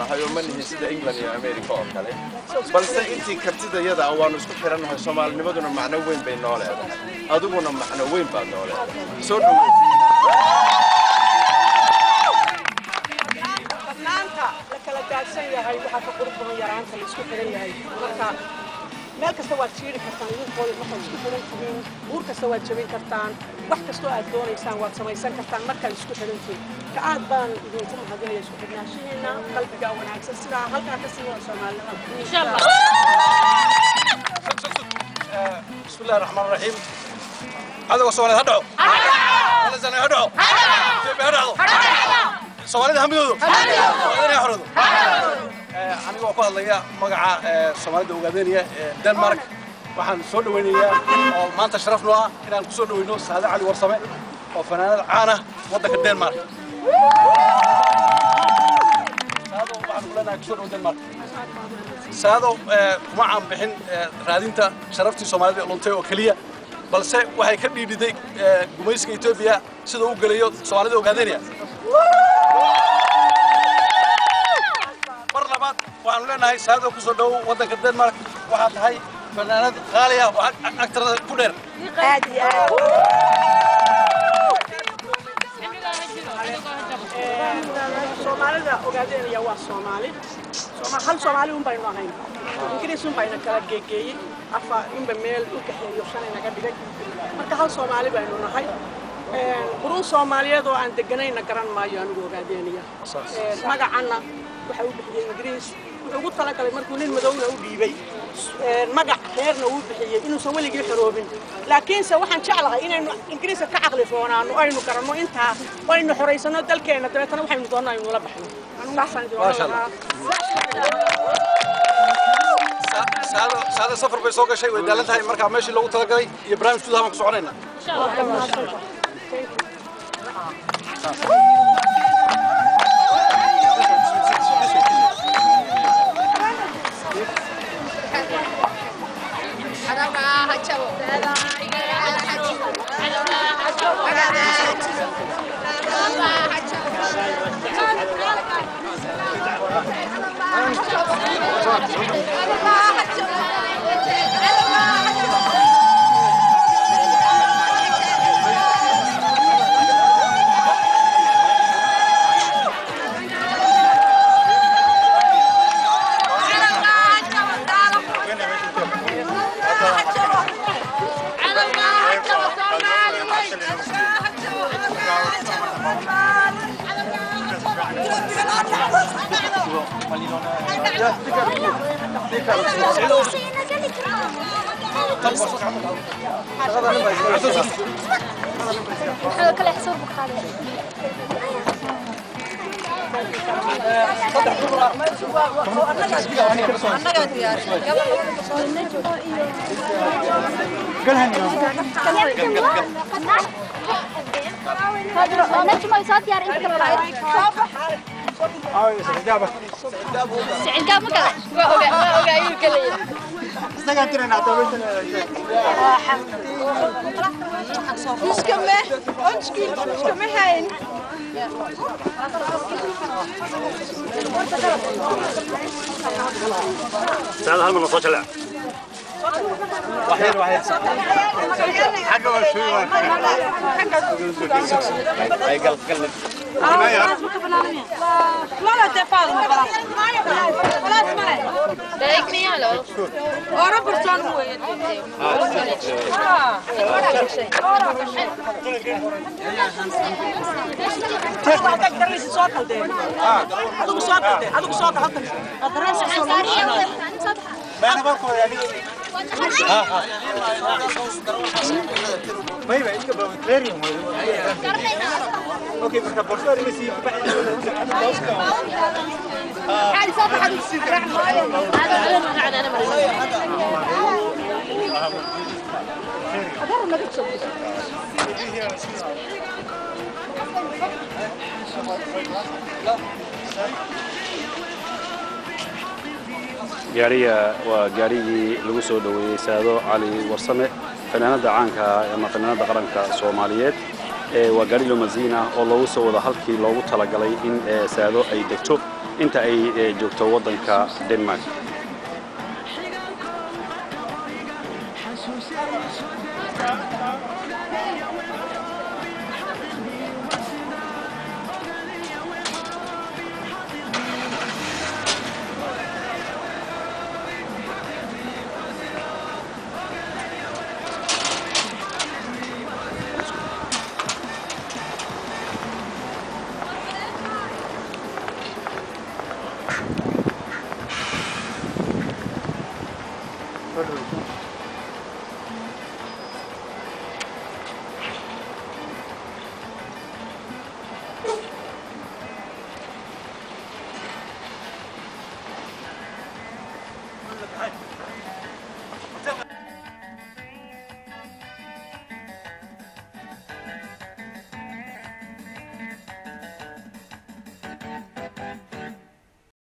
nahay oo man sida England iyo America oo kale balse intii kartida yada waanu isku xiranahay Soomaalinimaduna macno weyn bay noo leedahay adiguna macno weyn baad noo leedahay soo dhawaad maanta la kala gaarsan yahay waxa ka qurux badan yaraanta la isku xiran yahay marka meel kasta waad jiiri kartaan idinkoo marka isku xiran tihiin buur kasta waad jabin kartaan wax kasta aad doonaysaan waad samaysan kartaan marka isku xiran tihiin ka aad baan idinku mahadinaya isku xirnaashihiina qalbiga wanaagsan sida halkaa ka sii wada Soomaalida insha Allah بسم الله الرحمن الرحيم هذا هو سؤال هدعو هذا زين هدعو هدعو سؤال همدو هذا يحرض أنا وقال الله يا مجا سؤال ده وجدني دنمارك وحن صور وينيا ما أنت شرفنا إن نصور وينو هذا علي ورسمة وفنان عانة وضك الدنمارك هذا وحن قلنا نصور الدنمارك سادو معهم بحين رادينتا شرفتي سوماليد لونتي oo kaliya balse waxay ka dhiididay gumayska Itoobiya sida uu galayo Soomaalida ogaadeenaya mar labaad waxaan leenahay saado ku soo dhaw wadanka Denmark waxa tahay fanaanad qaali ah oo aktarada ku dheer aad iyo aad Soomaalida ogaadeenaya waa Soomaali hal Soomaali un baynu ahayn Ingiriis un bayna kala geeyay afa in meel u kaxeeyo shanay naga dhigay marka hal Soomaali baynu nahay qurun Soomaaliyeed oo aan deganayna garan maayo anigu ogaadeenaya magacana waxa uu bixiyay Ingiriis wuxuu ugu talagalay markuu nin madowna u dhiibay magac reerna uu bixiyay inuu soo waligii xoroobin laakiin se waxaan jeclahay inaynu Ingiriiska ka aqli foonaano aynu garanno inta aynu xoreysano dalkeena dabeetana waxaynu doonaa inuu la baxno ما شاء الله سادة سفر بيسوق شيء ودالتها مركب ماشي لو تلاقي إبراهيم شو ده ما كسرنا إن شاء الله سعيد قام كذا وقع يركلي استقعدنا نعتبر مش كمه هين سعد هل من الصوت لا واحد حقه شوي هاي قلب لا تفعل خلاص ما دايكني على أوروبا برتون هو تقدر صوت هذا هذا صوت هذا صوت هذا ما أنا بقول يعني ما يبغى إنك بتلريهم أوكي بس كبرشوا رمسي هذه صوت هذا gaariga waa gaarigii lagu soo dhaweeyay Saado Cali Warsame fanaanada caanka ama fanaanada qaranka Soomaaliyeed waa gaari limousine ah oo lagu soo wada halkii loogu talagalay in saado ay degto inta ay joogto waddanka Denmark.